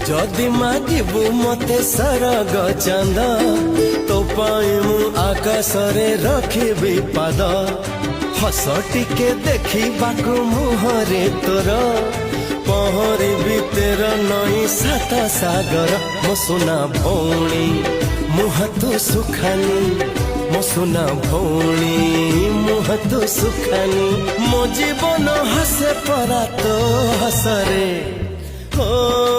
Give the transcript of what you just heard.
जदि मागिबू मते सरग चांद तो पाई मु आकाश रे रखिबी पाद हस टिके देखिबाकू मुहरे तोर पहरिबी तेर नई सात सागर मो सुना भौणी मुह तू सुखानी मो सुना भौणी मुह तू सुखानी मो जीवन हसे परा तो हसरे हो